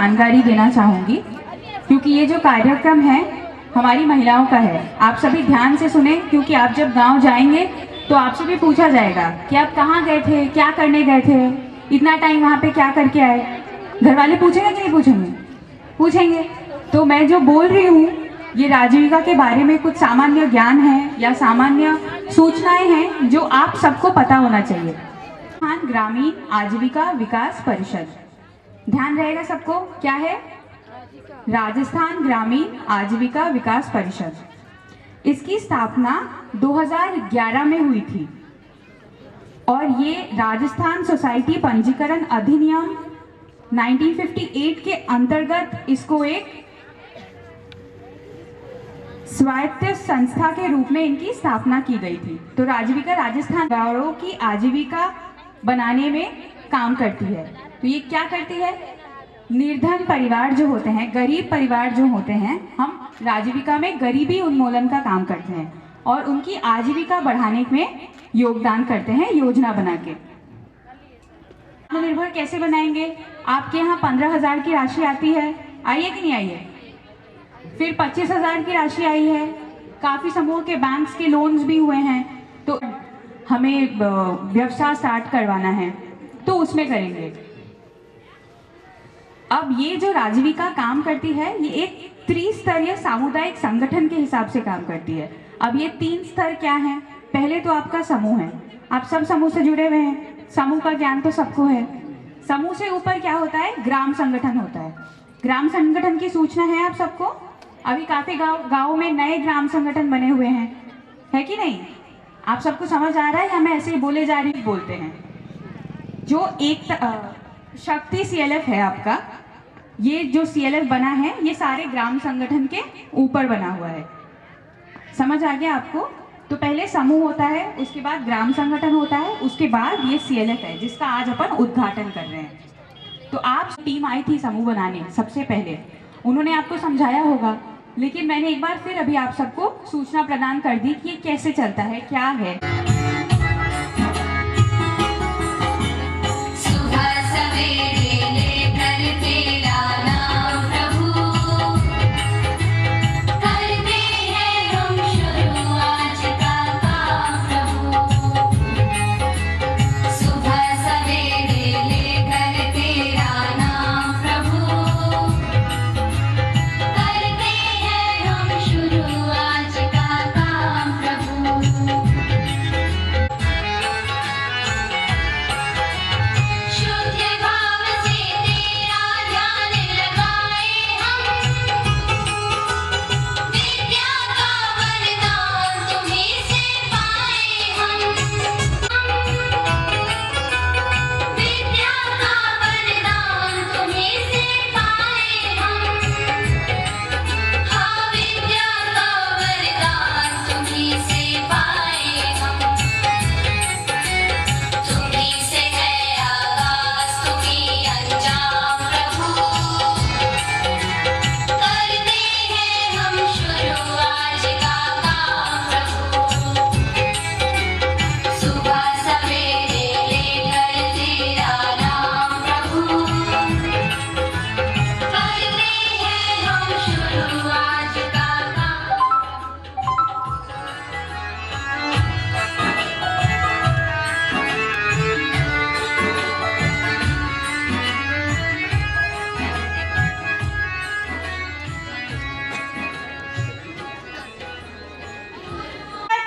जानकारी देना चाहूँगी, क्योंकि ये जो कार्यक्रम है हमारी महिलाओं का है। आप सभी ध्यान से सुने, क्योंकि आप जब गांव जाएंगे तो आपसे भी पूछा जाएगा कि आप कहाँ गए थे, क्या करने गए थे, इतना टाइम वहाँ पे क्या करके आए। घर वाले पूछेंगे कि नहीं पूछेंगे? पूछेंगे। तो मैं जो बोल रही हूँ ये राजीविका के बारे में कुछ सामान्य ज्ञान है या सामान्य सूचनाएं हैं जो आप सबको पता होना चाहिए। राजस्थान ग्रामीण आजीविका विकास परिषद, ध्यान रहेगा सबको, क्या है? राजस्थान ग्रामीण आजीविका विकास परिषद। इसकी स्थापना 2011 में हुई थी और ये राजस्थान सोसाइटी पंजीकरण अधिनियम 1958 के अंतर्गत इसको एक स्वायत्त संस्था के रूप में इनकी स्थापना की गई थी। तो राजीविका राजस्थान गाँवों की आजीविका बनाने में काम करती है। तो ये क्या करती है? निर्धन परिवार जो होते हैं, गरीब परिवार जो होते हैं, हम राजीविका में गरीबी उन्मूलन का काम करते हैं और उनकी आजीविका बढ़ाने में योगदान करते हैं योजना बना के। आत्मनिर्भर कैसे बनाएंगे? आपके यहाँ 15,000 की राशि आती है, आई है कि नहीं आई है? फिर 25,000 की राशि आई है, काफ़ी समूह के बैंक्स के लोन्स भी हुए हैं, तो हमें व्यवसाय स्टार्ट करवाना है तो उसमें करेंगे। अब ये जो राजीविका काम करती है ये एक त्रिस्तरीय सामुदायिक संगठन के हिसाब से काम करती है। अब ये 3 स्तर क्या हैं? पहले तो आपका समूह है, आप सब समूह से जुड़े हुए हैं, समूह का ज्ञान तो सबको है। समूह से ऊपर क्या होता है? ग्राम संगठन होता है। ग्राम संगठन की सूचना है आप सबको? अभी काफी गाँव में नए ग्राम संगठन बने हुए हैं, है कि नहीं? आप सबको समझ आ रहा है या मैं ऐसे ही बोले जा रही बोलते हैं? जो एक शक्ति CLF है आपका, ये जो CLF बना है ये सारे ग्राम संगठन के ऊपर बना हुआ है। समझ आ गया आपको? तो पहले समूह होता है, उसके बाद ग्राम संगठन होता है, उसके बाद ये CLF है जिसका आज अपन उद्घाटन कर रहे हैं। तो आप टीम आई थी समूह बनाने, सबसे पहले उन्होंने आपको समझाया होगा, लेकिन मैंने एक बार फिर अभी आप सबको सूचना प्रदान कर दी कि ये कैसे चलता है, क्या है।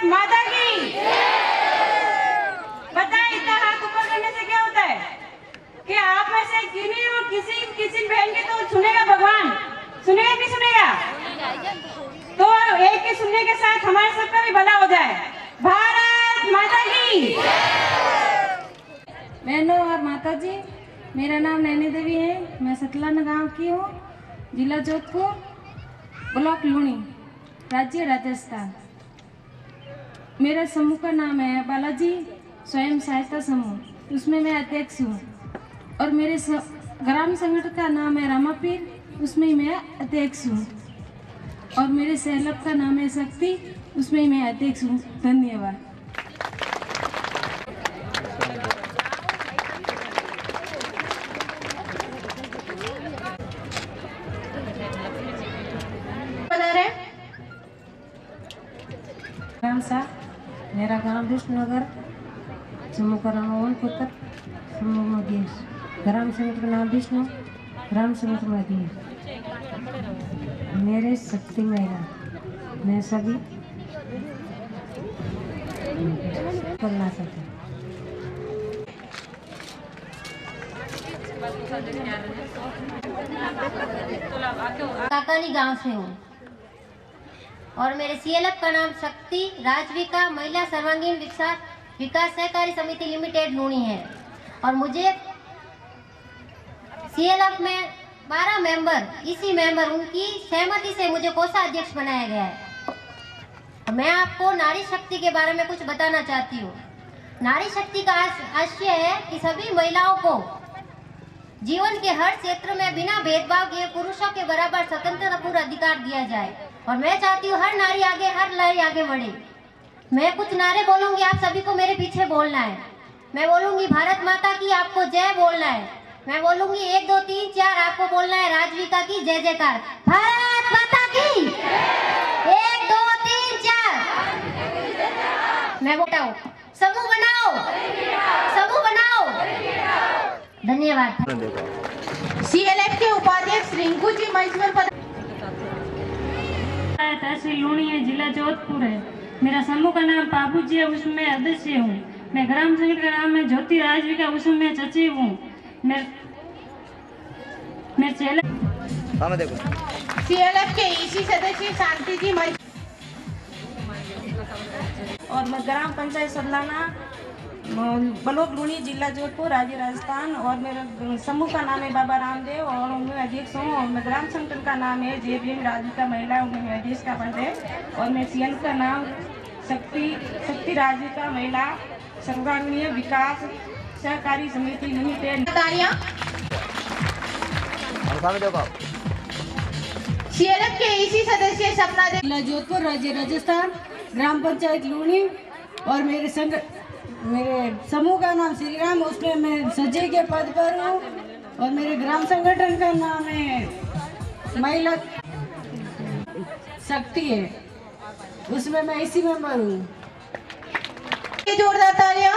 माता की पता है इतना हाथ ऊपर करने से क्या होता है कि आप में से किसी बहन के तो सुनेगा भगवान, सुनेगा नहीं सुनेगा? तो एक के सुनने के साथ हमारे सबका भी भला हो जाए। भारत माता की। बहनों और माता जी, मेरा नाम नैनी देवी है, मैं सतलाना गांव की हूँ, जिला जोधपुर, ब्लॉक लूणी, राज्य राजस्थान। मेरा समूह का नाम है बालाजी स्वयं सहायता समूह, उसमें मैं अध्यक्ष हूँ। और मेरे ग्राम संगठन का नाम है रामापीर, उसमें मैं अध्यक्ष हूँ। और मेरे सेलप का नाम है शक्ति, उसमें मैं अध्यक्ष हूँ। धन्यवाद। रहे? ग्राम सा, मेरा ग्राम विष्णुनगर, समूह का नाम ओवन पुत्र, समूह मधेश, ग्राम संगठन का नाम विष्णु, ग्राम संगठन मधेश। मेरे शक्ति महिला, मैं सभी करना चाहती हूँ। काकानी गांव से हूँ और मेरे सीएलएफ का नाम शक्ति राजविका महिला सर्वांगीण विकास सहकारी समिति लिमिटेड लूणी है और मुझे सीएलएफ में 12 मेंबर, इसी मेंबर उनकी सहमति से मुझे कोषाध्यक्ष बनाया गया है। मैं आपको नारी शक्ति के बारे में कुछ बताना चाहती हूँ। नारी शक्ति का आशय है कि सभी महिलाओं को जीवन के हर क्षेत्र में बिना भेदभाव किए पुरुषों के बराबर स्वतंत्रता पूरा अधिकार दिया जाए और मैं चाहती हूँ हर नारी आगे बढ़े। मैं कुछ नारे बोलूंगी, आप सभी को मेरे पीछे बोलना है। मैं बोलूंगी भारत माता की, आपको जय बोलना है। मैं बोलूंगी 1 2 3 4, आपको बोलना है राजविका की जय जयकार। भारत माता की 1 2 3 4। मैं बताऊं, समूह बनाओ, समूह बनाओ। धन्यवाद। सीएलएफ के उपाध्यक्ष रिंकू जी मंच पर तहसील लूणी है, जिला जोधपुर है। मेरा समूह का नाम बाबू जी है, उसमें अध्यक्ष हूँ। मैं ग्राम संगठन का नाम है ज्योति राजविका, उसमें मैं सचिव हूँ। मैं सीएलएफ के ईसी सदस्य शांति जी मंच और मैं ग्राम पंचायत सदलाना ब्लॉक लूणी, जिला जोधपुर, राज्य राजस्थान और मेरा समूह का नाम है बाबा रामदेव और मैं अध्यक्ष हूँ। और मैं ग्राम संगठन का नाम है जेबीएम राजविका महिला, उनमें अध्यक्ष का पद है और मैं सीएल का नाम शक्ति राजविका महिला सर्वांगीण विकास सहकारी समिति लिमिटेड। सीएलएफ के ईसी सदस्य सपना देवी, जिला जोधपुर, राज्य राजस्थान, ग्राम पंचायत लूणी और मेरे समूह का नाम श्री राम, उसमें मैं सचिव के पद पर हूँ और मेरे ग्राम संगठन का नाम है महिला शक्ति है, उसमें मैं इसी मेंबर हूँ। जोरदार तालियां।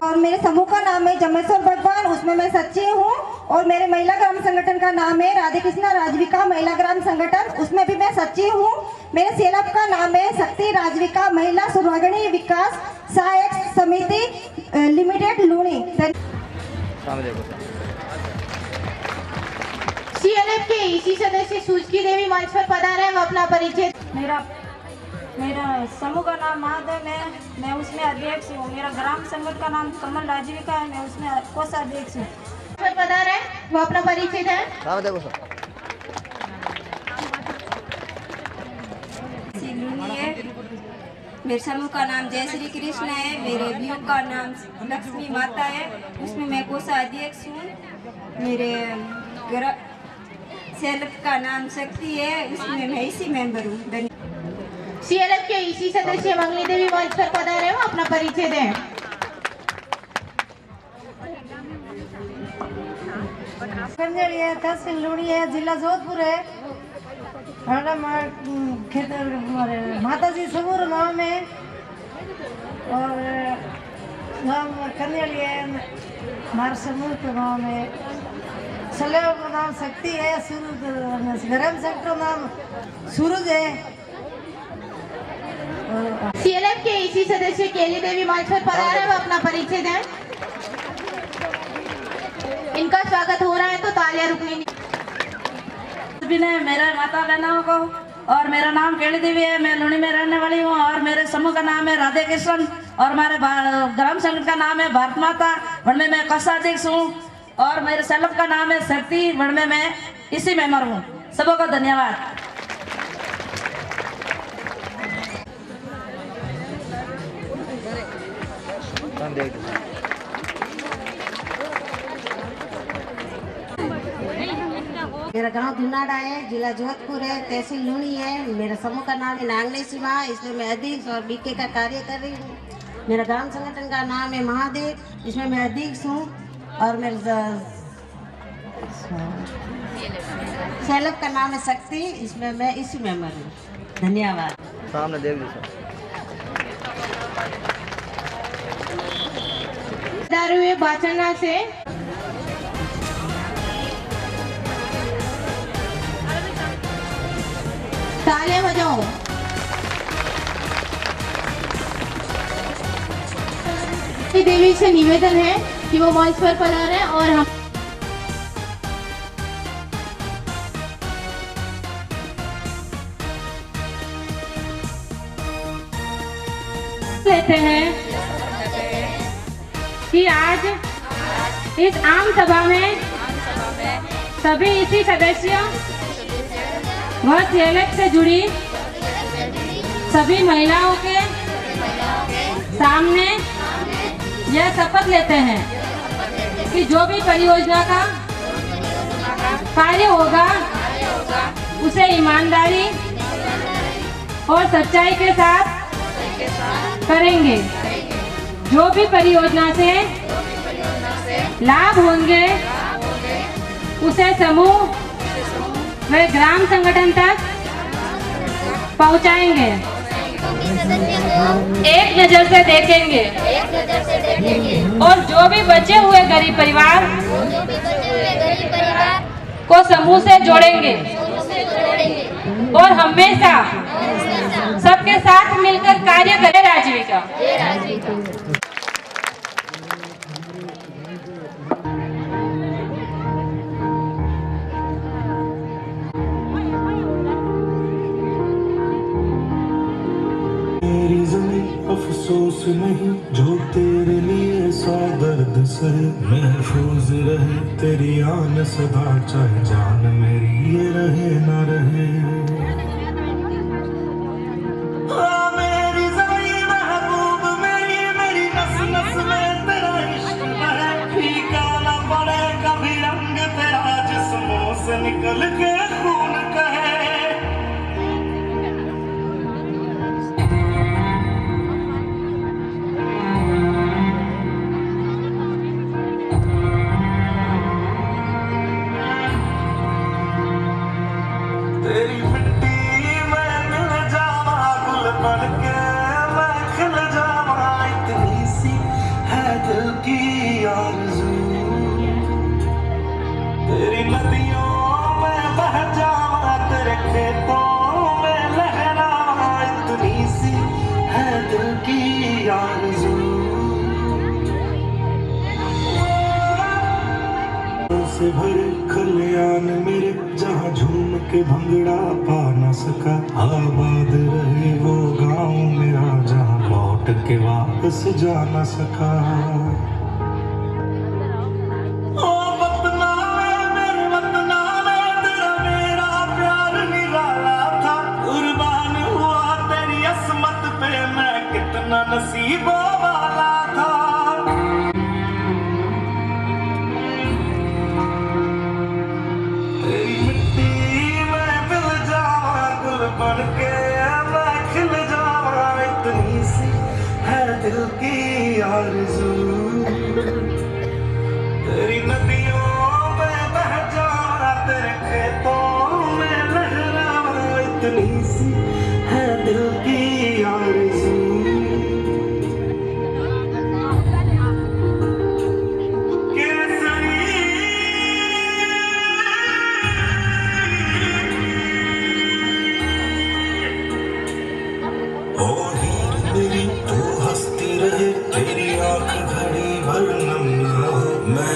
और मेरे समूह का नाम है जमेश्वर भगवान, उसमें मैं सचिव हूँ और मेरे महिला ग्राम संगठन का नाम है राधे कृष्णा राजविका महिला ग्राम संगठन, उसमें भी मैं सचिव हूँ। मेरे सीएलएफ का नाम है शक्ति राजविका महिला सर्वांगीण विकास सहायक समिति लिमिटेड लूणी। सीएलएफ के ईसी सदस्य सुजकी देवी मंच पर पधारे हैं, वो अपना परिचय। मेरा समूह का नाम महादेव है, मैं उसमें अध्यक्ष हूँ। मेरा ग्राम संगठन का नाम कमल राजविका है, मैं उसमें कोषाध्यक्ष हूँ। पधारे हैं, वो अपना परिचय दें। मेरे समूह का नाम जय श्री कृष्ण है, मेरे व्यू का नाम लक्ष्मी माता है, उसमें मैं कोषाध्यक्ष हूँ। मेरे सेल्फ का नाम शक्ति है, उसमें मैं इसी मेंबर हूँ। सीएलएफ के ईसी सदस्य मंगली देवी मंच पर पधारे हैं, वो अपना परिचय दें। कंजड़ी है, तहसील लूणी है, जिला जोधपुर है। माता जी समूह नाम है और नाम कंजड़ी है। हमारे समूह का नाम है सलेव का नाम शक्ति है, ग्राम संगठन का नाम सूरज है। सीएलएफ के ईसी सदस्य केली देवी मंच पर पधारे हैं, वो अपना परिचय दें। इनका स्वागत हो रहा है तो तालियां रुकनी नहीं। मेरा माता बहनों को और मेरा नाम केली देवी है, मैं लूणी में रहने वाली हूँ और मेरे समूह का नाम है राधे कृष्ण और हमारे ग्राम संगठन का नाम है भारत माता, वनमें मैं कोषाध्यक्ष हूँ और मेरे सेल्फ का नाम है शक्ति, वनमें मैं इसी मेंबर हूँ। सबको धन्यवाद। मेरा गांव धुनाड़ा है, जिला जोधपुर है, तहसील लूणी है। मेरा समूह का नाम है नांगनी सीमा, इसमें मैं अध्यक्ष और बीके का कार्य कर रही हूँ। मेरा ग्राम संगठन का नाम है महादेव, इसमें मैं अध्यक्ष हूँ और मेरे सेल्फ का नाम है शक्ति, इसमें मैं इसी मेंबर हूँ। धन्यवाद। सामने देख लीजिए। दारुए बाचना से तालियां बजाओ। देवी से निवेदन है कि वो मंच पर पधारें और हम लेते हैं कि आज इस आम सभा में सभी इसी सदस्य व सेलेक्ट से जुड़ी सभी महिलाओं के सामने यह शपथ लेते हैं कि जो भी परियोजना का कार्य होगा उसे ईमानदारी और सच्चाई के साथ करेंगे। जो भी परियोजना से लाभ होंगे उसे समूह व ग्राम संगठन तक पहुंचाएंगे। एक नजर से देखेंगे और जो भी बचे हुए गरीब परिवार को समूह से जोड़ेंगे और हमेशा सबके साथ मिलकर कार्य करें। राजीविका। मेरी ज़मीं अफसोस नहीं जो तेरे लिए सौ दर्द सहे, महफूज रहे तेरी आन सदा, चाहे जान मेरी ये रहे ना रहे। मेरी ज़मीं महबूब मेरी नस नस में तेरा इश्क बहे, फीका ना पड़े कभी रंग तेरा जिस्मों से निकल के खून कहे। तेरी मिट्टी में मिल जावा, गुल बन के मैं खिल जावा, इतनी सी है दिल की आरज़ू। तेरी नदियों में बह जावा, तेरे खेतों में लहरावा, इतनी सी है दिल की आरज़ू। से भरे खलियान मेरे, जहाँ झूम के भंगड़ा पा न सका, आबाद रहे वो गाँव मेरा जहाँ लौट के वापस जा न सका। ओ वतना में मेरे वतना में तेरा मेरा प्यार निराला था, कुर्बान हुआ तेरी असमत पे मैं कितना नसीबों वाला था। तेरी मिट्टी में मिल जावा, गुल बन के मैं खिल जावा, इतनी सी है दिल की आरज़ू। तेरी नदियों में बह जावा, तेरे खेतों में लहरावा, इतनी सी है दिल की आरज़ू। मेरी तू हंसती रहे, तेरी आंख घड़ी भर नम ना हो, मैं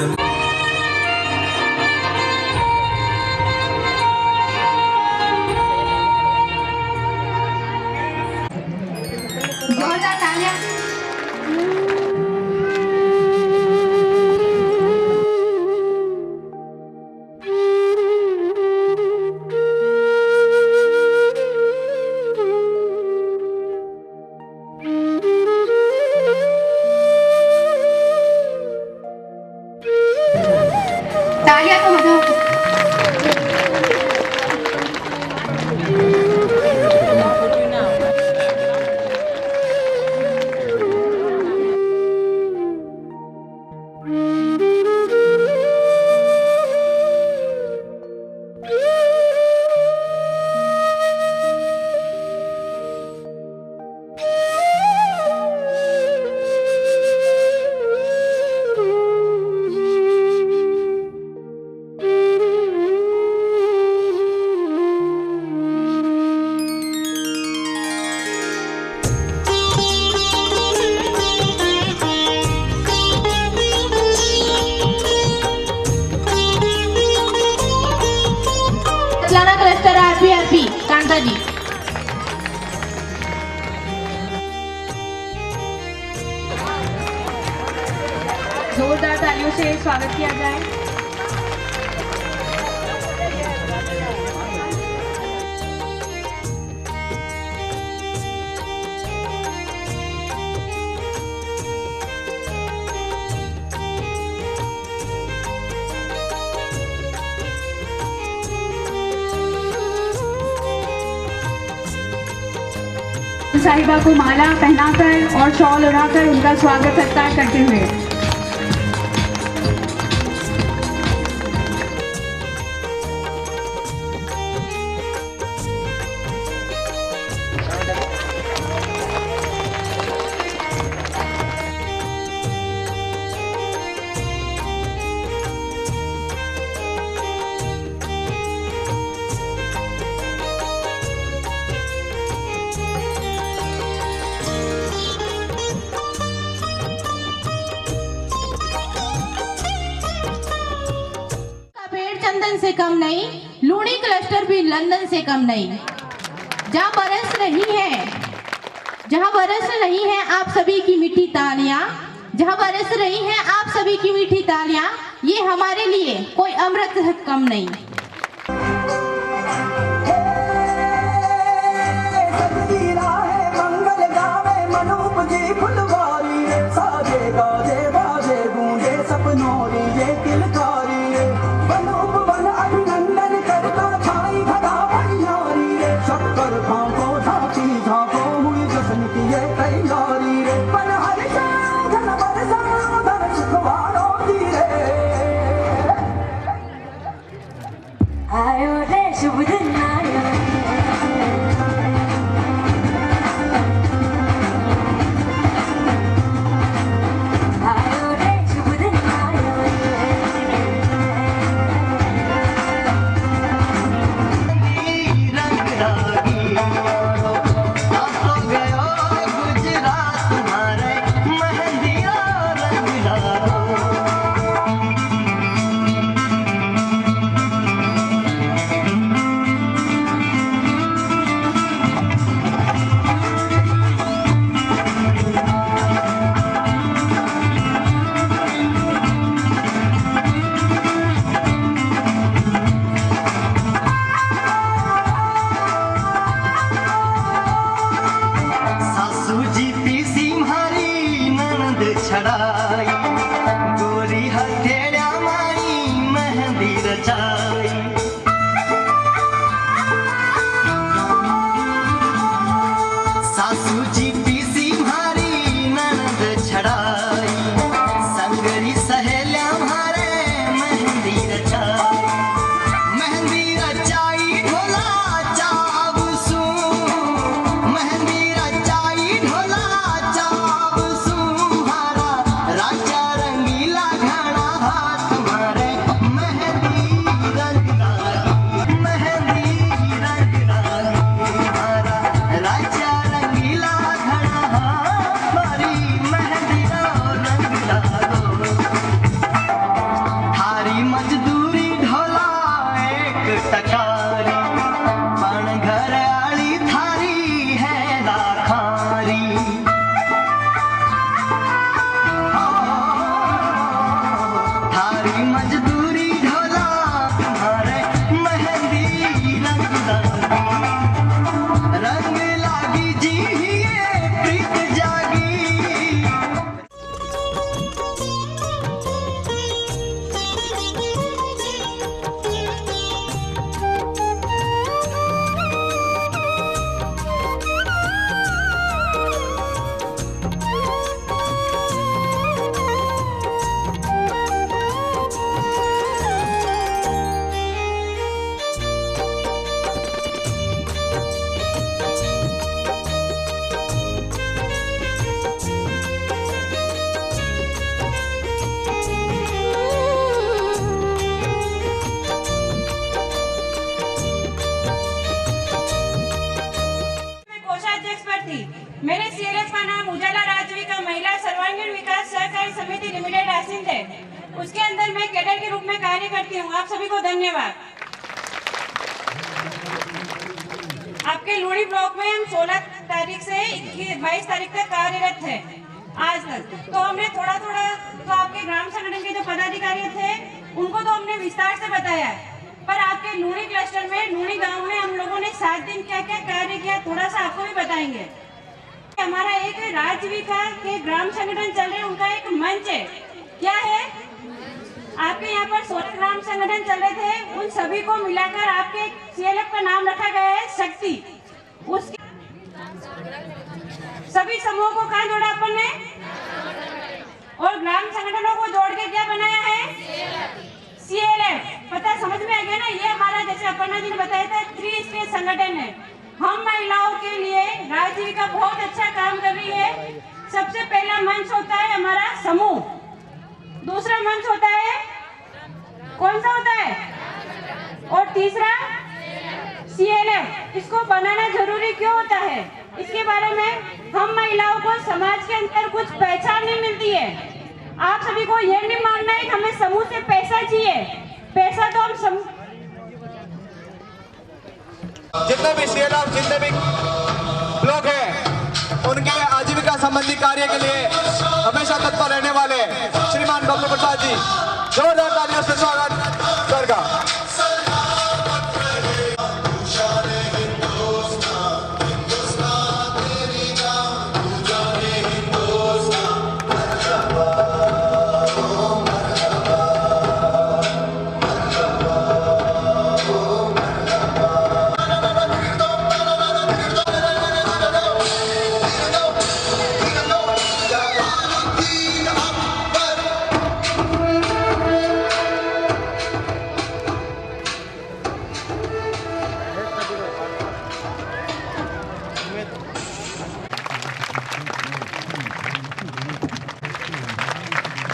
सतलाना क्लस्टर आरपीआरपी कांता जी। जोरदार तालियों से स्वागत किया जाए। साहिबा को माला पहनाकर और शॉल ओढ़ाकर उनका स्वागत सत्कार करते हुए चंदन से कम नहीं, लूणी क्लस्टर भी लंदन से कम नहीं। जहाँ बरस रही है आप सभी की मीठी तालियां, जहाँ बरस रही हैं आप सभी की मीठी तालियां, ये हमारे लिए कोई अमृत से कम नहीं। आयो रे शुभ दिन आयो, आयो रे शुभ दिन आयो, रंग रागी तो गयो गुजरात तुम्हारे मेहंदिया रंग डालो। छड़ाई गोरी हथेड़ा माई मेहंदी रचाई, सासू जी पीसी भारी ननद छड़ाई, संगरी सहेल्या मारे मेहंदी रचाई, मेहंदी रचाई ढोला चाबसू, मेहंदी रचाई ढोला चाबसू, राजा रंगीला घड़ा हाथ मारे मेहंदी रंग डाली, मेहंदी रंग डाली हमारा राजा रंगीला घड़ा हाथ मारी मेहंदी रंग डालो। थारी मजदूरी ढोला एक टकारी, पण घर आली थारी है लाखारी, थारी मजदूरी ढोला तुम्हारे मेहंदी रंग डाली, रंग लागी जी ये प्रीत जागी। मेरे सीएलएफ का नाम उजाला राजविका महिला सर्वांगीण विकास सहकारी समिति लिमिटेड आसिंद है। उसके अंदर मैं कैडर के रूप में कार्य करती हूँ। आप सभी को धन्यवाद। आपके लूणी ब्लॉक में हम 16 तारीख से 22 तारीख तक कार्यरत है आज तक। तो हमने थोड़ा थोड़ा तो आपके ग्राम संगठन के जो पदाधिकारी थे उनको तो हमने विस्तार से बताया है, पर आपके लूणी क्लस्टर में लूणी गांव में हम लोगों ने 7 दिन क्या क्या कार्य किया थोड़ा सा आपको भी बताएंगे। हमारा एक राजविका के ग्राम संगठन चल रहे, उनका एक मंच है। क्या है? आपके यहाँ पर 16 ग्राम संगठन चल रहे थे, उन सभी को मिलाकर आपके CLF का नाम रखा गया है शक्ति। उसके सभी समूहों को कहाँ जोड़ा अपन ने, और ग्राम संगठनों को जोड़ के क्या बनाया है? CLF। पता समझ में आ गया ना? ये हमारा जैसे अपर्णा जी ने बताया था 3 स्टेज संगठन है। हम महिलाओं के लिए राजविका बहुत अच्छा काम कर रही है। सबसे पहला मंच होता है हमारा समूह, दूसरा मंच होता है कौन सा होता है, और तीसरा CLF। इसको बनाना जरूरी क्यों होता है, इसके बारे में हम महिलाओं को समाज के अंदर कुछ पहचान नहीं मिलती है। आप सभी को यह नहीं मानना है कि हमें समूह से पैसा चाहिए, पैसा तो हम जितने भी CLF जितने भी लोग हैं उनके आजीविका संबंधी कार्य के लिए हमेशा तत्पर रहने वाले श्रीमान बबलू प्रसाद जी, जोरदार तालियों से स्वागत करेगा।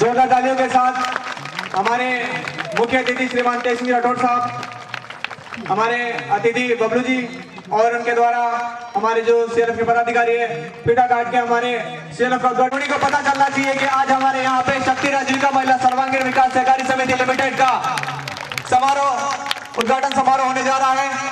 जोरदार तालियों के साथ हमारे मुख्य अतिथि श्रीमान तेजस्वी राठौड़ साहब, हमारे अतिथि बबलू जी और उनके द्वारा हमारे जो CLF के पदाधिकारी है पीटा काट के हमारे CLF का उद्घाटन को पता चलना चाहिए कि आज हमारे यहाँ पे शक्ति राजविका महिला सर्वांगीण विकास सहकारी समिति लिमिटेड का उद्घाटन समारोह होने जा रहा है।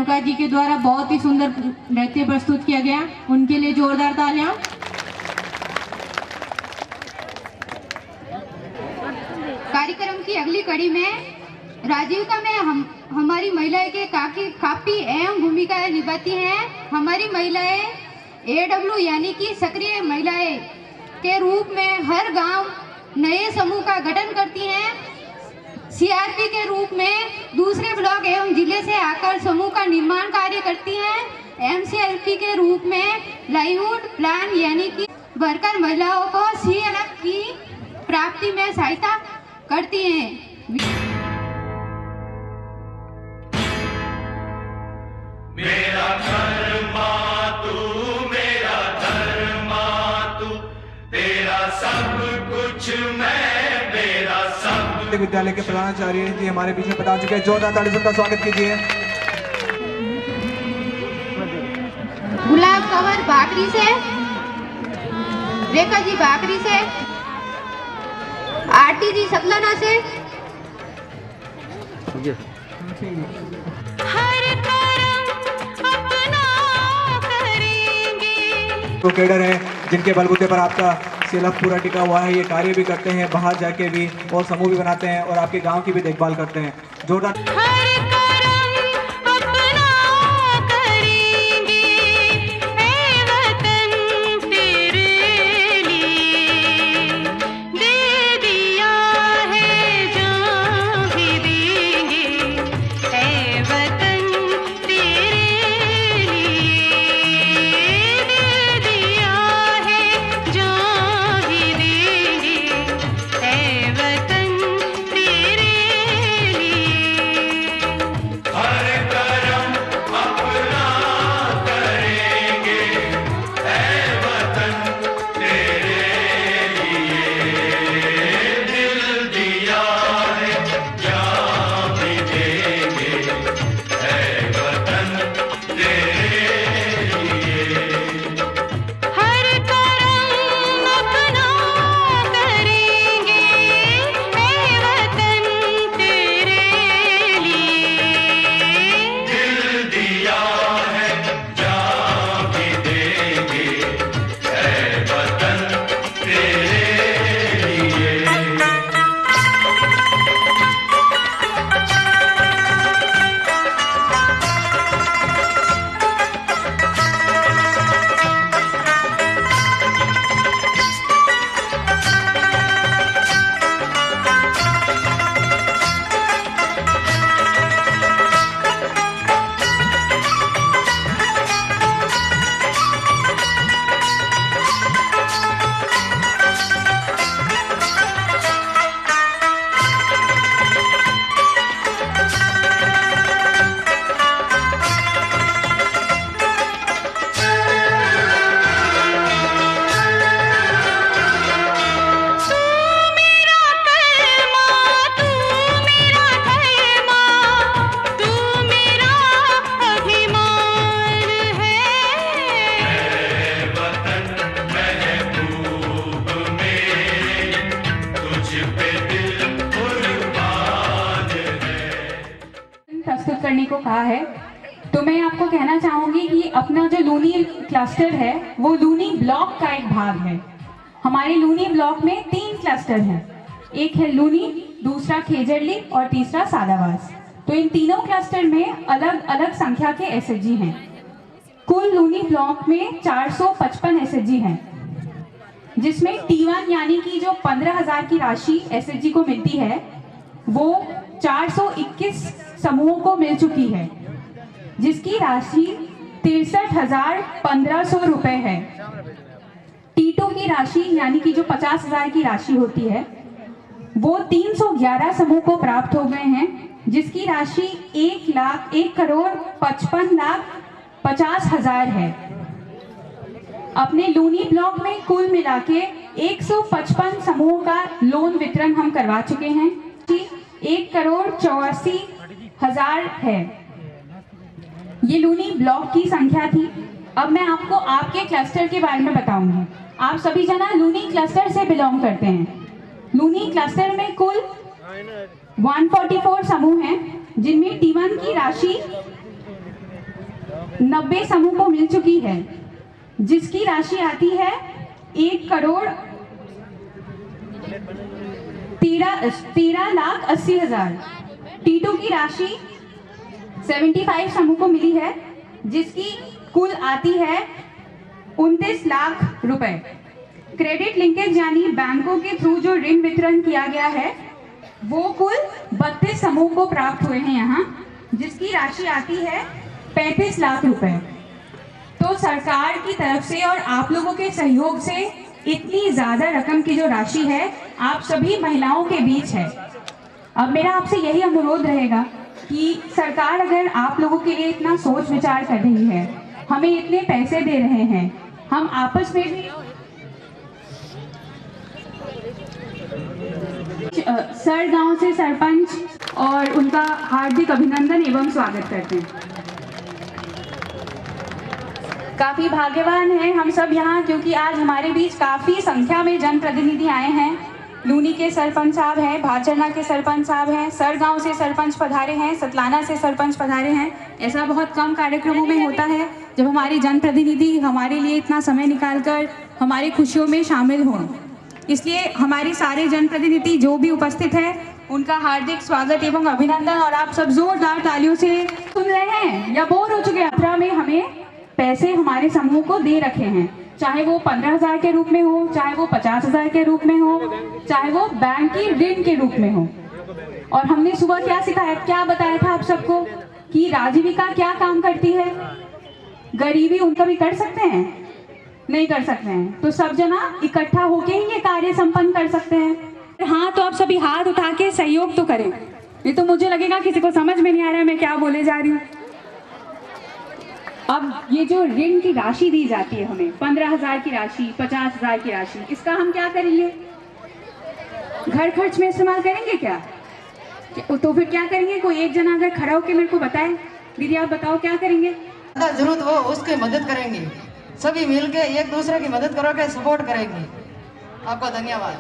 रेणुका जी के द्वारा बहुत ही सुंदर नृत्य प्रस्तुत किया गया, उनके लिए जोरदार तालियां। कार्यक्रम की अगली कड़ी में राजीविका में हमारी महिलाएं के काफी अहम भूमिका निभाती हैं। हमारी महिलाएं AW यानी कि सक्रिय महिलाएं के रूप में हर गांव नए समूह का गठन करती हैं। CRP के रूप में दूसरे ब्लॉक एवं जिले से आकर समूह का निर्माण कार्य करती हैं। MCLP के रूप में लाइवलीहुड प्लान यानी कि वर्कर महिलाओं को CLF की प्राप्ति में सहायता करती हैं। मेरा धर्मा तू, मेरा धर्मा तू, तेरा सब कुछ मैं, मेरा सब। विद्यालय के प्रधानाचार्य जी हमारे बीच में बता चुके हैं, जोरदार ताली से उनका स्वागत कीजिए। गुलाब कंवर बाकरी से, रेखा जी बाकरी से, आरती जी सतलाना से, तो कैडर है जिनके बलबूते पर आपका CLF पूरा टिका हुआ है। ये कार्य भी करते हैं, बाहर जाके भी और समूह भी बनाते हैं और आपके गांव की भी देखभाल करते हैं। जोरदार करने को कहा है, तो मैं आपको कहना चाहूंगी कि अपना जो लूनी क्लस्टर है वो लूनी ब्लॉक का एक भाग है। हमारे लूनी ब्लॉक में 3 क्लस्टर हैं, एक है लूनी, दूसरा खेजरली और तीसरा सादावास। तो इन तीनों क्लस्टर में अलग अलग संख्या के SHG हैं। कुल लूनी ब्लॉक में 455 SHG हैं, जिसमें T1 यानी कि जो 15,000 की राशि SHG को मिलती है वो 421 समूहों को मिल चुकी है, जिसकी राशि 63,1500 रुपए है। T2 की राशि यानी कि जो 50,000 की राशि होती है वो 311 समूह को प्राप्त हो गए हैं, जिसकी राशि 1,55,50,000 है। अपने लूनी ब्लॉक में कुल मिला के 155 समूहों का लोन वितरण हम करवा चुके हैं। 1,84,000 है। ये लूनी ब्लॉक की संख्या थी। अब मैं आपको आपके क्लस्टर के बारे में बताऊंगी। आप सभी जना लूनी क्लस्टर से बिलोंग करते हैं। लूनी क्लस्टर में कुल 144 समूह हैं, जिनमें T1 की राशि 90 समूह को मिल चुकी है, जिसकी राशि आती है 1,13,80,000। T2 की राशि 75 समूह को मिली है, जिसकी कुल आती है 29 लाख रुपए। क्रेडिट लिंकेज यानी बैंकों के थ्रू जो ऋण वितरण किया गया है वो कुल 32 समूह को प्राप्त हुए हैं यहाँ, जिसकी राशि आती है 35 लाख रुपए। तो सरकार की तरफ से और आप लोगों के सहयोग से इतनी ज्यादा रकम की जो राशि है आप सभी महिलाओं के बीच है। अब मेरा आपसे यही अनुरोध रहेगा कि सरकार अगर आप लोगों के लिए इतना सोच विचार कर रही है, हमें इतने पैसे दे रहे हैं, हम आपस में भी सर गांव से सरपंच और उनका हार्दिक अभिनंदन एवं स्वागत करते हैं। काफी भाग्यवान हैं हम सब यहाँ, क्योंकि आज हमारे बीच काफी संख्या में जनप्रतिनिधि आए हैं। लूनी के सरपंच साहब हैं, भाचरना के सरपंच साहब हैं, सर गांव से सरपंच पधारे हैं, सतलाना से सरपंच पधारे हैं। ऐसा बहुत कम कार्यक्रमों में होता है जब हमारी जनप्रतिनिधि हमारे लिए इतना समय निकालकर हमारी खुशियों में शामिल हों। इसलिए हमारी सारे जनप्रतिनिधि जो भी उपस्थित है उनका हार्दिक स्वागत एवं अभिनंदन। और आप सब जोरदार तालियों से सुन रहे हैं या बोर हो चुके हैं? यात्रा में हमें पैसे हमारे समूह को दे रखे हैं, चाहे वो 15,000 के रूप में हो, चाहे वो 50,000 के रूप में हो, चाहे वो बैंक की ऋण के रूप में हो। और हमने सुबह क्या सिखाया, क्या बताया था आप सबको कि राजीविका क्या काम करती है? गरीबी उनका भी कर सकते हैं? नहीं कर सकते हैं। तो सब जना इकट्ठा होके ही ये कार्य संपन्न कर सकते हैं। हाँ, तो आप सभी हाथ उठा के सहयोग तो करें, नहीं तो मुझे लगेगा किसी को समझ में नहीं आ रहा है मैं क्या बोले जा रही हूँ। अब ये जो ऋण की राशि दी जाती है हमें, 15,000 की राशि, 50,000 की राशि, इसका हम क्या करेंगे? घर खर्च में इस्तेमाल करेंगे क्या? तो फिर क्या करेंगे? कोई एक जना अगर खड़ा होकर मेरे को बताए, दीदी आप बताओ क्या करेंगे? जरूरत हो उसकी मदद करेंगे, सभी मिलके एक दूसरे की मदद करोगे, सपोर्ट करेंगे। आपका धन्यवाद।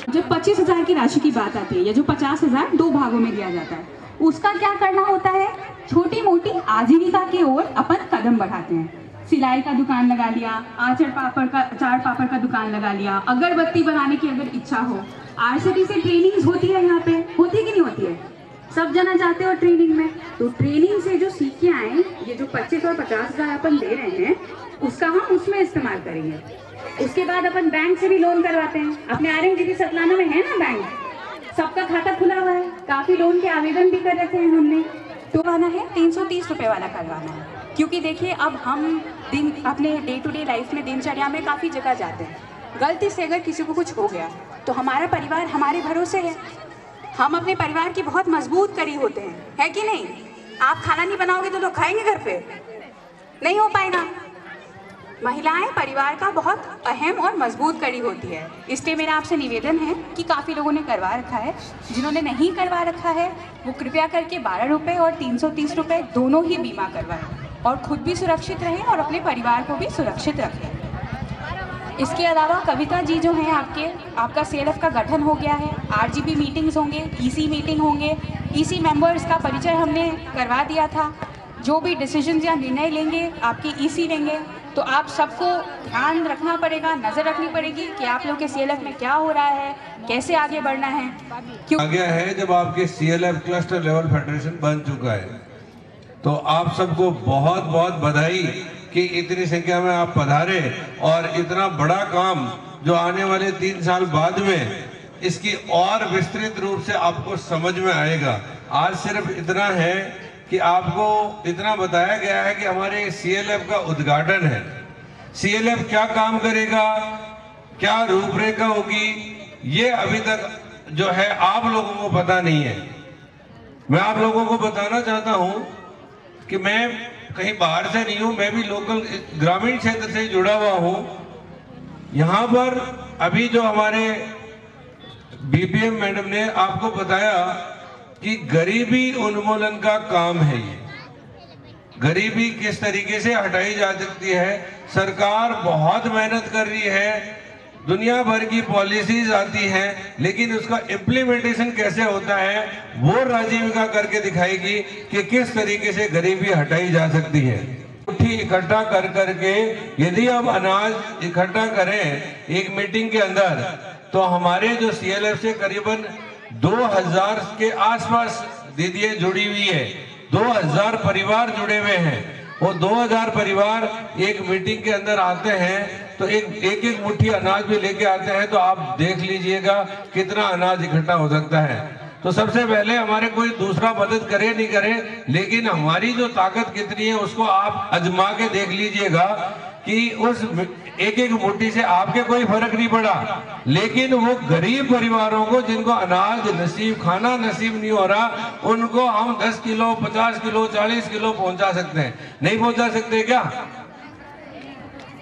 जब 25,000 की राशि की बात आती है या जो 50,000 दो भागों में दिया जाता है, उसका क्या करना होता है? छोटी मोटी आजीविका की ओर अपन कदम बढ़ाते हैं। सिलाई का दुकान लगा लिया, आचार पापड़ का दुकान लगा लिया, अगरबत्ती बनाने की अगर इच्छा हो, RCT से ट्रेनिंग होती है, यहाँ पे होती है कि नहीं होती है? सब जना जाते हो ट्रेनिंग में, तो ट्रेनिंग से जो सीख के आए, ये जो 25 और 50,000 अपन दे रहे हैं उसका हम उसमें इस्तेमाल करेंगे। उसके बाद अपन बैंक से भी लोन करवाते हैं। अपने RMGP सतलाना में है ना बैंक, सबका खाता खुला हुआ है, काफी लोन के आवेदन भी कर रखे हैं हमने। तो आना है 330 रुपए वाला करवाना है, क्योंकि देखिए अब हम दिन अपने डे टू डे लाइफ में दिनचर्या में काफ़ी जगह जाते हैं। गलती से अगर किसी को कुछ हो गया तो हमारा परिवार हमारे भरोसे है, हम अपने परिवार की बहुत मजबूत कड़ी होते हैं, है कि नहीं? आप खाना नहीं बनाओगे तो लोग खाएंगे घर पे? नहीं हो पाएगा। महिलाएं परिवार का बहुत अहम और मजबूत कड़ी होती है। इसलिए मेरा आपसे निवेदन है कि काफ़ी लोगों ने करवा रखा है, जिन्होंने नहीं करवा रखा है वो कृपया करके 12 रुपये और 330 रुपये दोनों ही बीमा करवाएं और खुद भी सुरक्षित रहें और अपने परिवार को भी सुरक्षित रखें। इसके अलावा कविता जी जो हैं आपका CLF का गठन हो गया है, RGP मीटिंग्स होंगे, EC मीटिंग होंगे, EC मेंबर्स का परिचय हमने करवा दिया था। जो भी डिसीजन या निर्णय लेंगे आपके EC लेंगे, तो आप सबको ध्यान रखना पड़ेगा, नज़र रखनी पड़ेगी कि आप लोग के CLF में क्या हो रहा है, कैसे आगे बढ़ना है। क्यों आ गया है जब आपके CLF क्लस्टर लेवल फेडरेशन बन चुका है, तो आप सबको बहुत बहुत बधाई कि इतनी संख्या में आप पधारे और इतना बड़ा काम जो आने वाले 3 साल बाद में इसकी और विस्तृत रूप से आपको समझ में आएगा। आज सिर्फ इतना है कि आपको इतना बताया गया है कि हमारे CLF का उद्घाटन है। CLF क्या काम करेगा, क्या रूपरेखा होगी, ये अभी तक जो है आप लोगों को पता नहीं है। मैं आप लोगों को बताना चाहता हूं कि मैं कहीं बाहर से नहीं हूं, मैं भी लोकल ग्रामीण क्षेत्र से जुड़ा हुआ हूं। यहाँ पर अभी जो हमारे BPM मैडम ने आपको बताया कि गरीबी उन्मूलन का काम है। ये गरीबी किस तरीके से हटाई जा सकती है, सरकार बहुत मेहनत कर रही है, दुनिया भर की पॉलिसीज आती हैं, लेकिन उसका इम्प्लीमेंटेशन कैसे होता है वो राजीविका करके दिखाएगी कि किस तरीके से गरीबी हटाई जा सकती है। मुट्ठी इकट्ठा कर करके यदि हम अनाज इकट्ठा करें एक मीटिंग के अंदर, तो हमारे जो CLF से करीबन 2000 के आसपास दीदियां जुड़ी हुई है, 2000 परिवार जुड़े हुए हैं। वो 2000 परिवार एक मीटिंग के अंदर आते हैं तो एक मुट्ठी अनाज भी लेके आते हैं, तो आप देख लीजिएगा कितना अनाज इकट्ठा हो सकता है। तो सबसे पहले हमारे कोई दूसरा मदद करे नहीं करे, लेकिन हमारी जो ताकत कितनी है उसको आप आजमा के देख लीजिएगा कि उस एक मुट्ठी से आपके कोई फर्क नहीं पड़ा, लेकिन वो गरीब परिवारों को जिनको अनाज नसीब, खाना नसीब नहीं हो रहा, उनको हम 10 किलो 50 किलो 40 किलो पहुंचा सकते हैं। नहीं पहुंचा सकते क्या?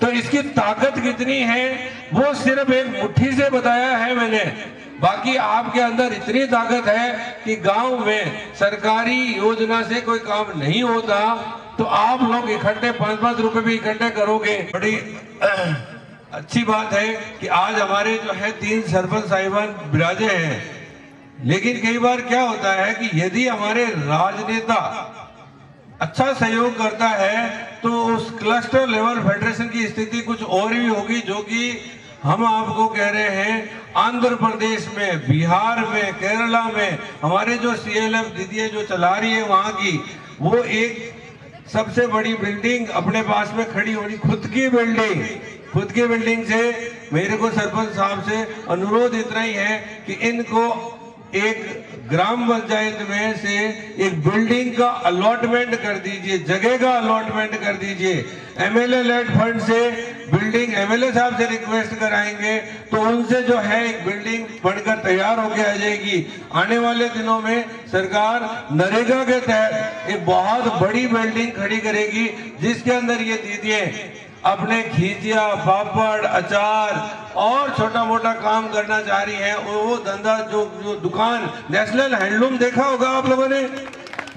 तो इसकी ताकत कितनी है वो सिर्फ एक मुट्ठी से बताया है मैंने। बाकी आपके अंदर इतनी ताकत है कि गांव में सरकारी योजना से कोई काम नहीं होता, तो आप लोग इकट्ठे 5-5 रुपए भी इकट्ठे करोगे। बड़ी अच्छी बात है कि आज हमारे जो है 3 सरपंच साहिबान विराजे हैं। लेकिन कई बार क्या होता है कि यदि हमारे राजनेता अच्छा सहयोग करता है तो उस क्लस्टर लेवल फेडरेशन की स्थिति कुछ और भी होगी, जो कि हम आपको कह रहे हैं। आंध्र प्रदेश में, बिहार में, केरला में हमारे जो CLF दीदियां जो चला रही है, वहां की वो एक सबसे बड़ी बिल्डिंग अपने पास में खड़ी होनी, खुद की बिल्डिंग से मेरे को सरपंच साहब से अनुरोध इतना ही है कि इनको एक ग्राम पंचायत में से एक बिल्डिंग का अलॉटमेंट कर दीजिए, जगह का अलॉटमेंट कर दीजिए। MLA लेड फंड से बिल्डिंग MLA साहब से रिक्वेस्ट कराएंगे तो उनसे जो है एक बिल्डिंग बनकर तैयार होकर आ जाएगी। आने वाले दिनों में सरकार नरेगा के तहत एक बहुत बड़ी बिल्डिंग खड़ी करेगी, जिसके अंदर ये दीदियां अपने खींचिया, पापड़, अचार और छोटा मोटा काम करना चाह रही है। वो धंधा जो दुकान नेशनल हैंडलूम देखा होगा आप लोगों ने,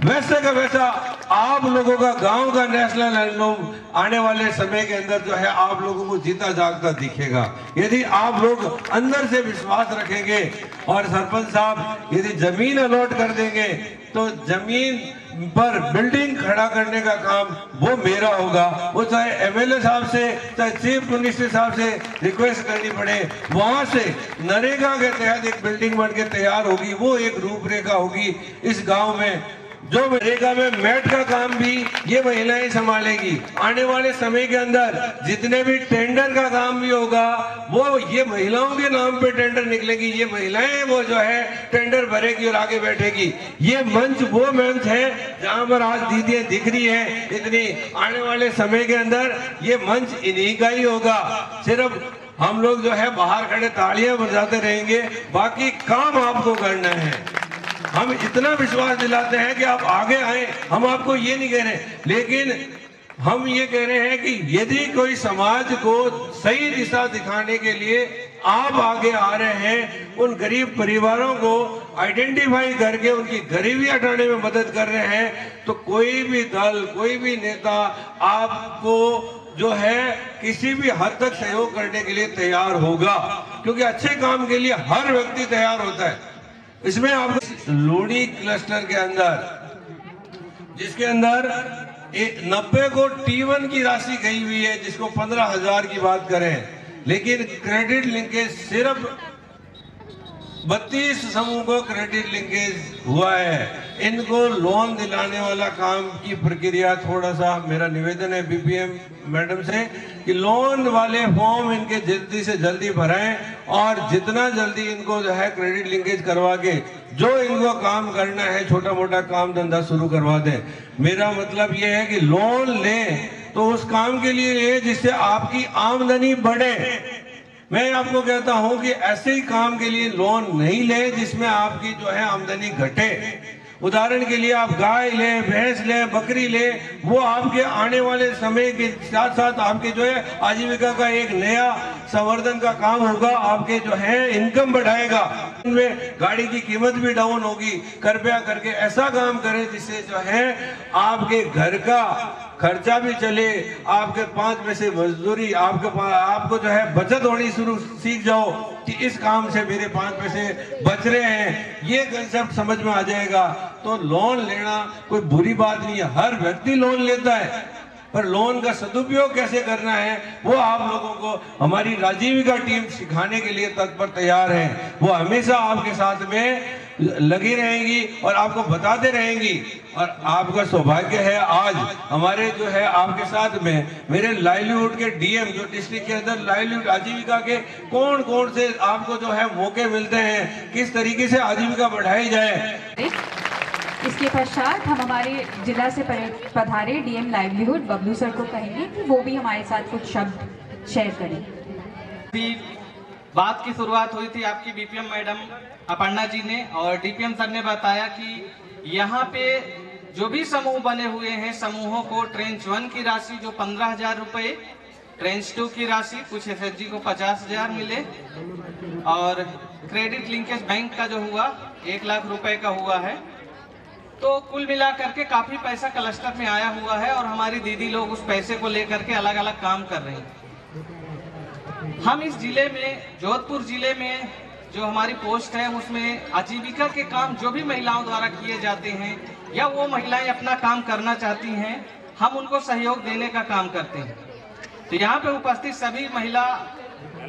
वैसे का वैसा आप लोगों का गांव का नेशनल हैंडलूम आने वाले समय के अंदर जो है आप लोगों को जीता जागता दिखेगा, यदि आप लोग अंदर से विश्वास रखेंगे। और सरपंच साहब यदि जमीन अलॉट कर देंगे तो जमीन पर बिल्डिंग खड़ा करने का काम वो मेरा होगा। वो चाहे MLA साहब से, चाहे चीफ मिनिस्टर साहब से रिक्वेस्ट करनी पड़े, वहां से नरेगा के तहत एक बिल्डिंग बन के तैयार होगी। वो एक रूपरेखा होगी इस गांव में। जो नरेगा में मैट का काम भी ये महिलाएं संभालेगी। आने वाले समय के अंदर जितने भी टेंडर का काम भी होगा वो ये महिलाओं के नाम पे टेंडर निकलेगी। ये महिलाएं वो जो है टेंडर भरेगी और आगे बैठेगी। ये मंच वो मंच है जहां पर आज दीदियां दिख रही है इतनी। आने वाले समय के अंदर ये मंच इन्हीं का ही होगा। सिर्फ हम लोग जो है बाहर खड़े तालियां बजाते रहेंगे, बाकी काम आपको करना है। हम इतना विश्वास दिलाते हैं कि आप आगे आए। हम आपको ये नहीं कह रहे, लेकिन हम ये कह रहे हैं कि यदि कोई समाज को सही दिशा दिखाने के लिए आप आगे आ रहे हैं, उन गरीब परिवारों को आइडेंटिफाई करके उनकी गरीबी हटाने में मदद कर रहे हैं, तो कोई भी दल, कोई भी नेता आपको जो है किसी भी हद तक सहयोग करने के लिए तैयार होगा, क्योंकि अच्छे काम के लिए हर व्यक्ति तैयार होता है। इसमें आपको लूणी क्लस्टर के अंदर, जिसके अंदर 90 को T1 की राशि गई हुई है, जिसको 15,000 की बात करें, लेकिन क्रेडिट लिंकेज सिर्फ 32 समूह को क्रेडिट लिंकेज हुआ है। इनको लोन दिलाने वाला काम की प्रक्रिया थोड़ा सा मेरा निवेदन है BPM मैडम से कि लोन वाले फॉर्म इनके जल्दी से जल्दी भराएं और जितना जल्दी इनको जो है क्रेडिट लिंकेज करवा के जो इनको काम करना है, छोटा मोटा काम धंधा शुरू करवा दें। मेरा मतलब ये है कि लोन लें तो उस काम के लिए ले जिससे आपकी आमदनी बढ़े। मैं आपको कहता हूं कि ऐसे ही काम के लिए लोन नहीं ले जिसमें आपकी जो है आमदनी घटे। उदाहरण के लिए आप गाय ले, भैंस ले, बकरी ले, वो आपके आने वाले समय के साथ साथ आपके जो है आजीविका का एक नया संवर्धन का काम होगा, आपके जो है इनकम बढ़ाएगा, उनमें गाड़ी की कीमत भी डाउन होगी। कृपया करके ऐसा काम करें जिससे जो है आपके घर का खर्चा भी चले, आपके 5 पैसे मजदूरी, आपको जो है बचत होनी शुरू सीख जाओ कि इस काम से मेरे 5 पैसे बच रहे हैं, ये कंसेप्ट समझ में आ जाएगा। तो लोन लेना कोई बुरी बात नहीं है, हर व्यक्ति लोन लेता है। पर लोन का सदुपयोग कैसे करना है वो आप लोगों को हमारी राजीविका टीम सिखाने के लिए तत्पर तैयार है। वो हमेशा आपके साथ में लगी रहेंगी और आपको बताते रहेंगी। और आपका सौभाग्य है आज हमारे जो है आपके साथ में मेरे लाइवलीहुड के डीएम जो डिस्ट्रिक्ट के अंदर लाइवलीहुड आजीविका के कौन कौन से आपको जो है मौके मिलते हैं, किस तरीके से आजीविका बढ़ाई जाए। इसके पश्चात हम हमारे जिला से पधारे डीएम लाइवलीहुड बबलू सर को कहेंगे कि वो भी हमारे साथ कुछ शब्द शेयर करें। बात की शुरुआत हुई थी आपकी बीपीएम मैडम अपर्णा जी ने और डीपीएम सर ने बताया कि यहाँ पे जो भी समूह बने हुए हैं समूहों को ट्रेंच 1 की राशि जो 15,000 रुपये, ट्रेंच 2 की राशि कुछ एसएचजी को 50,000 मिले और क्रेडिट लिंकेज बैंक का जो हुआ 1 लाख रुपए का हुआ है। तो कुल मिलाकर के काफी पैसा क्लस्टर में आया हुआ है और हमारी दीदी लोग उस पैसे को लेकर के अलग अलग काम कर रही हैं। हम इस जिले में जोधपुर जिले में जो हमारी पोस्ट है उसमें आजीविका के काम जो भी महिलाओं द्वारा किए जाते हैं या वो महिलाएं अपना काम करना चाहती हैं हम उनको सहयोग देने का काम करते हैं। तो यहाँ पे उपस्थित सभी महिला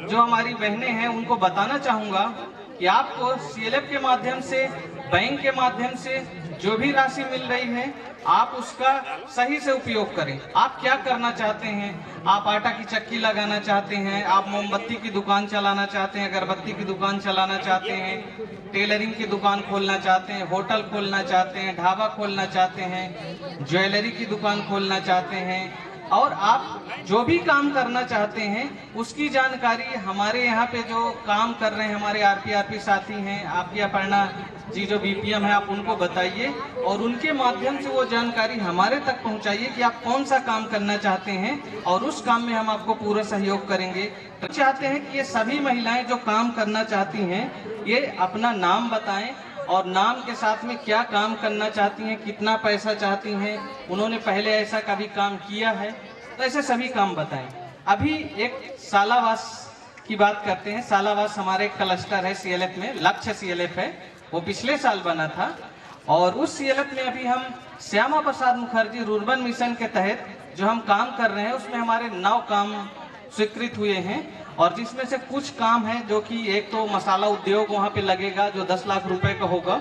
जो हमारी बहनें हैं उनको बताना चाहूँगा कि आपको सीएलएफ के माध्यम से बैंक के माध्यम से जो भी राशि मिल रही है आप उसका सही से उपयोग करें। आप क्या करना चाहते हैं, आप आटा की चक्की लगाना चाहते हैं, आप मोमबत्ती की दुकान चलाना चाहते हैं, अगरबत्ती की दुकान चलाना चाहते हैं, टेलरिंग की दुकान खोलना चाहते हैं, होटल खोलना चाहते हैं, ढाबा खोलना चाहते हैं, ज्वेलरी की दुकान खोलना चाहते हैं और आप जो भी काम करना चाहते हैं उसकी जानकारी हमारे यहाँ पे जो काम कर रहे हैं हमारे आरपी साथी हैं, आपकी अपर्णा जी जो बीपीएम है आप उनको बताइए और उनके माध्यम से वो जानकारी हमारे तक पहुंचाइए कि आप कौन सा काम करना चाहते हैं और उस काम में हम आपको पूरा सहयोग करेंगे। तो चाहते हैं कि ये सभी महिलाएं जो काम करना चाहती हैं ये अपना नाम बताएं और नाम के साथ में क्या काम करना चाहती हैं, कितना पैसा चाहती हैं, उन्होंने पहले ऐसा कभी काम किया है, तो ऐसे सभी काम बताएं। अभी एक सालावास की बात करते हैं। सालावास हमारे एक क्लस्टर है सीएलएफ में, लक्ष्य सीएलएफ है, वो पिछले साल बना था और उस सीएलएफ में अभी हम श्यामा प्रसाद मुखर्जी रूरबन मिशन के तहत जो हम काम कर रहे हैं उसमें हमारे 9 काम स्वीकृत हुए हैं और जिसमें से कुछ काम है जो कि एक तो मसाला उद्योग वहाँ पे लगेगा जो 10 लाख रुपए का होगा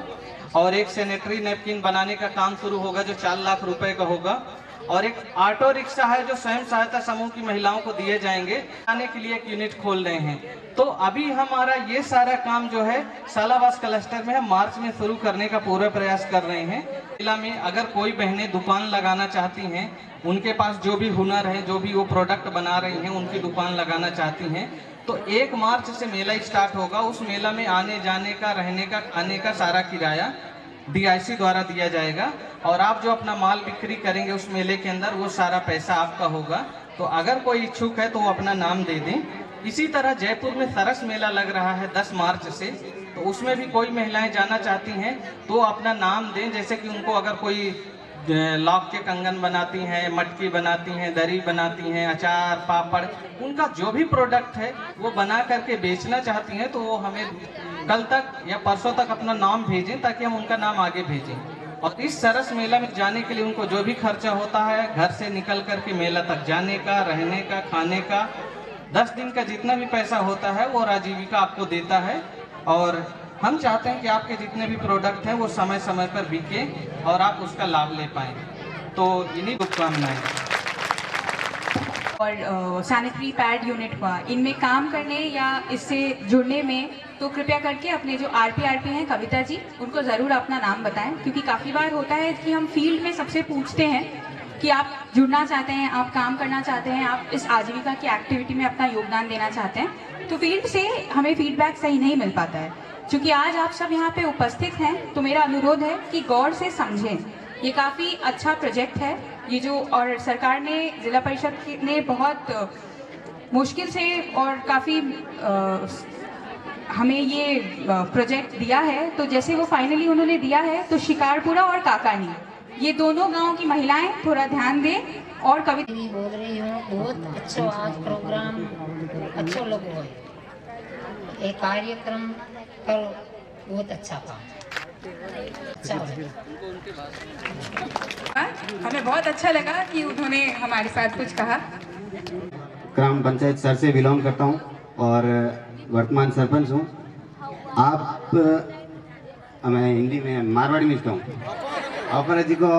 और एक सैनिटरी नैपकिन बनाने का काम शुरू होगा जो 4 लाख रुपए का होगा और एक ऑटो रिक्शा है जो स्वयं सहायता समूह की महिलाओं को दिए जाएंगे, आने के लिए एक यूनिट खोल रहे हैं। तो अभी हमारा ये सारा काम जो है सालावास क्लस्टर में हम मार्च में शुरू करने का पूरा प्रयास कर रहे हैं। जिला में अगर कोई बहनें दुकान लगाना चाहती हैं, उनके पास जो भी हुनर है, जो भी वो प्रोडक्ट बना रही हैं, उनकी दुकान लगाना चाहती हैं, तो 1 मार्च से मेला स्टार्ट होगा। उस मेला में आने जाने का, रहने का, खाने का सारा किराया डीआईसी द्वारा दिया जाएगा और आप जो अपना माल बिक्री करेंगे उस मेले के अंदर वो सारा पैसा आपका होगा। तो अगर कोई इच्छुक है तो वो अपना नाम दे दें। इसी तरह जयपुर में सरस मेला लग रहा है 10 मार्च से, तो उसमें भी कोई महिलाएं जाना चाहती हैं तो अपना नाम दें। जैसे कि उनको अगर कोई लॉक के कंगन बनाती हैं, मटकी बनाती हैं, दरी बनाती हैं, अचार, पापड़, उनका जो भी प्रोडक्ट है वो बना करके बेचना चाहती हैं तो वो हमें कल तक या परसों तक अपना नाम भेजें ताकि हम उनका नाम आगे भेजें। और इस सरस मेला में जाने के लिए उनको जो भी खर्चा होता है घर से निकल करके मेला तक जाने का, रहने का, खाने का, 10 दिन का जितना भी पैसा होता है वो आजीविका आपको देता है। और हम चाहते हैं कि आपके जितने भी प्रोडक्ट हैं वो समय समय पर बिके और आप उसका लाभ ले पाएँ। तो इन्हीं शुभकामनाएं। और सैनिटरी पैड यूनिट हुआ, इनमें काम करने या इससे जुड़ने में तो कृपया करके अपने जो आरपी हैं कविता जी, उनको ज़रूर अपना नाम बताएं, क्योंकि काफ़ी बार होता है कि हम फील्ड में सबसे पूछते हैं कि आप जुड़ना चाहते हैं, आप काम करना चाहते हैं, आप इस आजीविका की एक्टिविटी में अपना योगदान देना चाहते हैं, तो फील्ड से हमें फीडबैक सही नहीं मिल पाता है। क्योंकि आज आप सब यहाँ पे उपस्थित हैं तो मेरा अनुरोध है कि गौर से समझें, ये काफ़ी अच्छा प्रोजेक्ट है ये जो, और सरकार ने, जिला परिषद ने बहुत मुश्किल से और काफ़ी हमें ये प्रोजेक्ट दिया है। तो जैसे वो फाइनली उन्होंने दिया है तो शिकारपुरा और काकानी, ये दोनों गांव की महिलाएं थोड़ा ध्यान दें। और कविता बोल रही हूँ, बहुत अच्छा आज प्रोग्राम अच्छा लगा है, ये कार्यक्रम करो, बहुत अच्छा काम, अच्छा है। हमें बहुत अच्छा लगा कि उन्होंने हमारे साथ कुछ कहा। ग्राम पंचायत सर से बिलोंग करता हूँ और वर्तमान सरपंच हूँ। आप मैं हिंदी में मारवाड़ी में कहूँ और जी को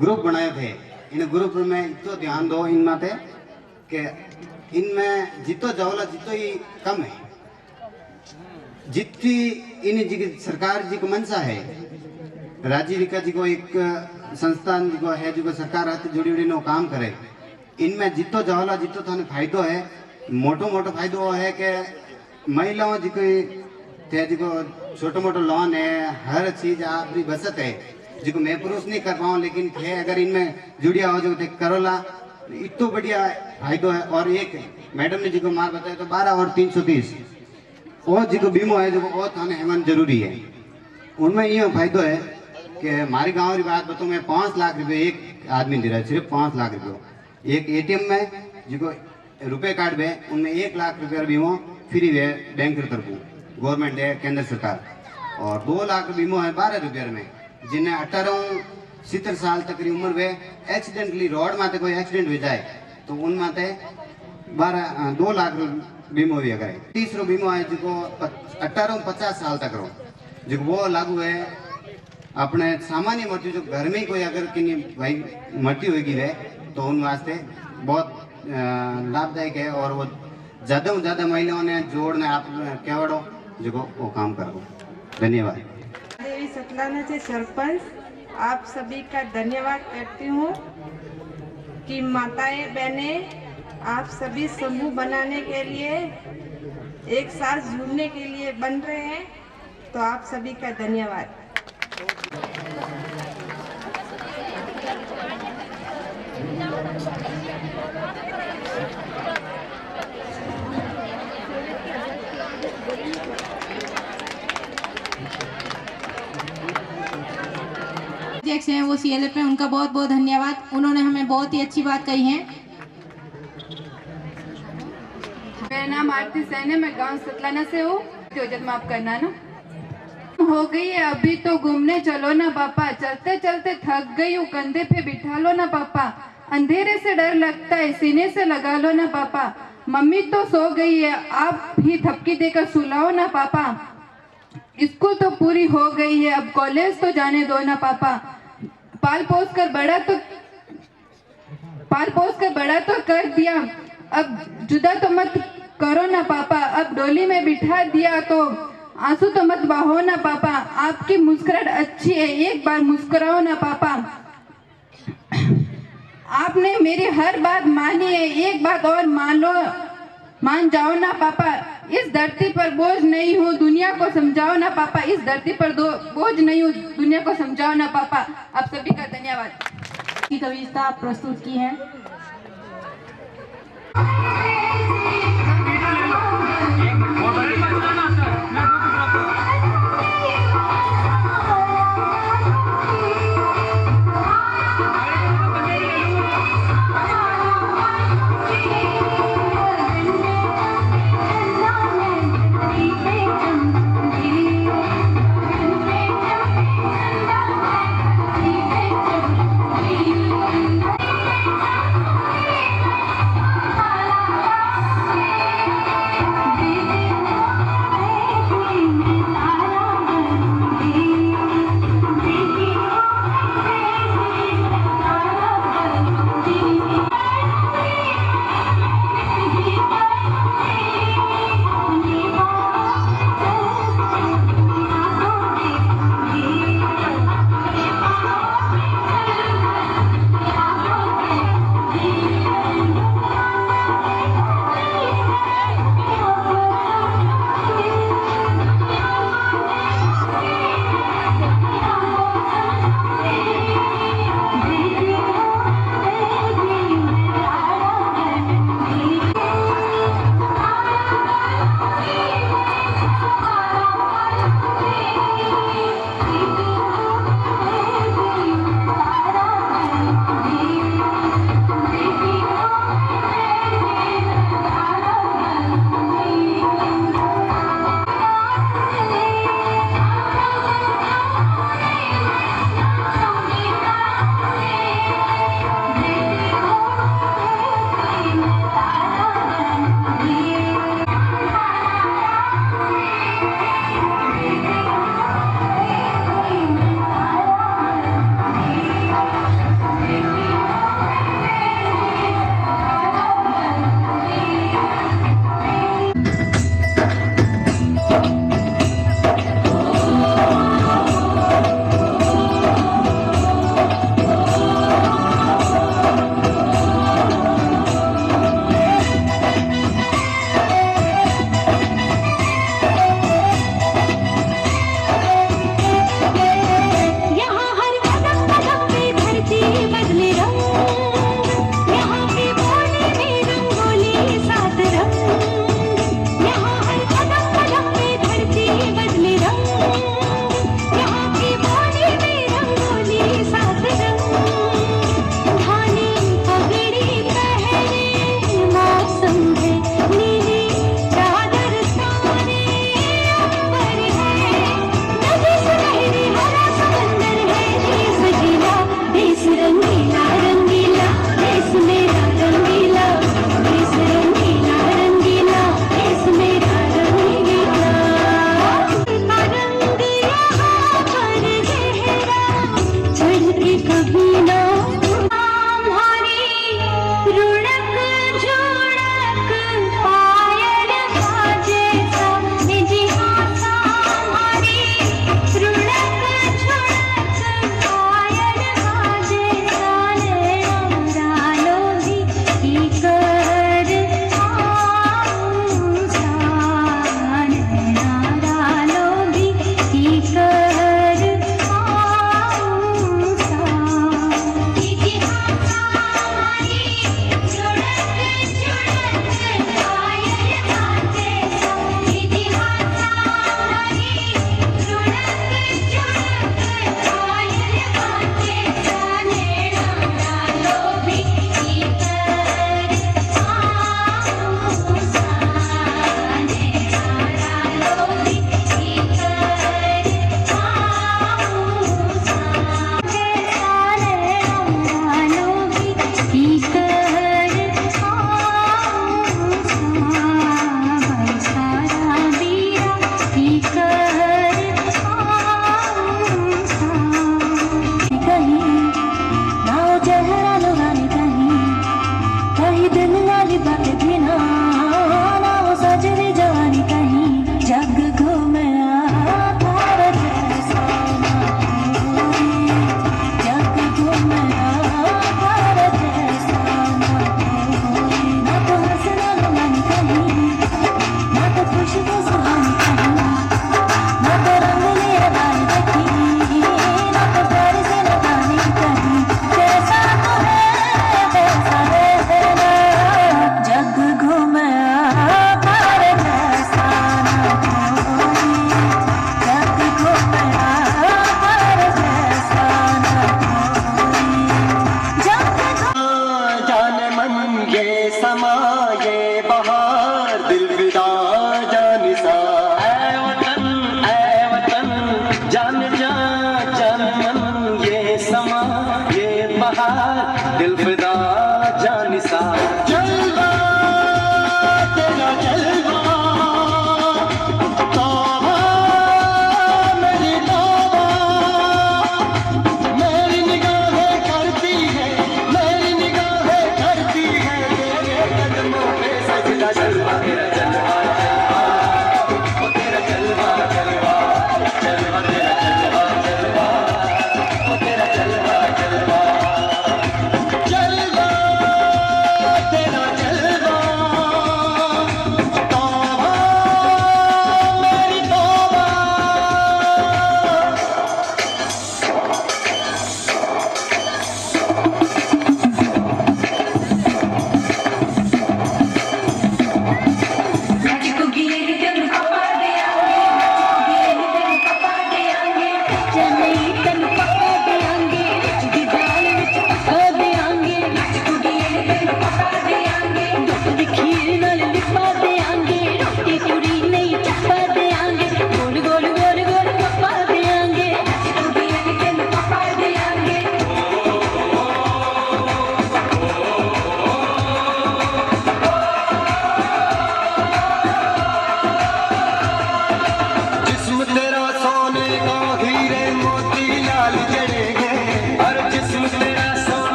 ग्रुप बनाए थे। इन ग्रुप में इतो ध्यान दो इन माते कि इनमें जितो जवला जितो ही कम है, जितनी इन जी की सरकार जी को मंशा है, राजीविका जी को एक संस्थान जी को है जो सरकार हाथ जुड़ी जुड़ी नो काम करे। इनमें जितो जवला जितो थाने फायदो है, मोटो मोटो फायदो है कि महिलाओं जी को छोटो मोटो लोन है, हर चीज आपकी बचत है जिको मैं पुरुष नहीं कर पाऊँ, लेकिन है अगर इनमें जुड़िया हो जो करोला इतो बढ़िया फायदो है। और एक मैडम ने जी को मार बताया तो 12 और 330 और जी को बीमो है जो और थाने हेमन जरूरी है। उनमें ये फायदो है कि हमारे गाँव की बात बताऊँ मैं 5 लाख रुपये एक आदमी दे रहा है, सिर्फ 5 लाख रुपये। एक ATM में जिको रुपये कार्ड में उनमें 1 लाख रुपये बीमो फ्री है बैंक की तरफ गवर्नमेंट है केंद्र सरकार, और 2 लाख बीमो है 12 रुपये में। जिन्हें 18-70 साल तक की उम्र में एक्सीडेंटली रोड माते कोई एक्सीडेंट हो जाए तो उन माते 2 लाख बीमो भी अगर 30 बीमो है जिको 18-50 साल तक रो जो वो लागू है अपने सामान्य मृत्यु जो घर में कोई अगर कि भाई मृत्यु होगी है तो उन वास्ते बहुत लाभदायक है। और वो ज़्यादा से ज़्यादा महिलाओं ने जोड़ने आप केवड़ो जो वो काम करो। धन्यवाद। देवी सतलाना से सरपंच आप सभी का धन्यवाद करती हूँ कि माताएं बहनें आप सभी समूह बनाने के लिए एक साथ जुड़ने के लिए बन रहे हैं, तो आप सभी का धन्यवाद। अध्यक्ष हैं वो CLF में, उनका बहुत बहुत धन्यवाद। उन्होंने हमें बहुत ही अच्छी बात कही है। मेरा नाम आरती सैन है, मैं गांव सतलाना से हूँ। इजाजत माफ करना ना हो गई है, अभी तो घूमने चलो ना पापा, चलते चलते थक गई हूँ, कंधे पे बिठा लो ना पापा, अंधेरे से डर लगता है सीने से लगा लो ना पापा, मम्मी तो सो गई है आप भी थपकी देकर सुलाओ ना पापा, स्कूल तो पूरी हो गई है अब कॉलेज तो जाने दो ना पापा, पाल पोस कर बड़ा तो कर दिया, अब जुदा तो मत करो ना पापा, अब डोली में बिठा दिया तो आंसू तो मत बहाओ ना पापा, आपकी मुस्कुराहट अच्छी है एक बार मुस्कुराओ ना पापा, आपने मेरी हर बात मानी है एक बात और मान जाओ ना पापा, इस धरती पर बोझ नहीं हूँ दुनिया को समझाओ ना पापा, इस धरती पर बोझ नहीं हूँ दुनिया को समझाओ ना पापा। आप सभी का धन्यवाद। की कविता प्रस्तुत की है।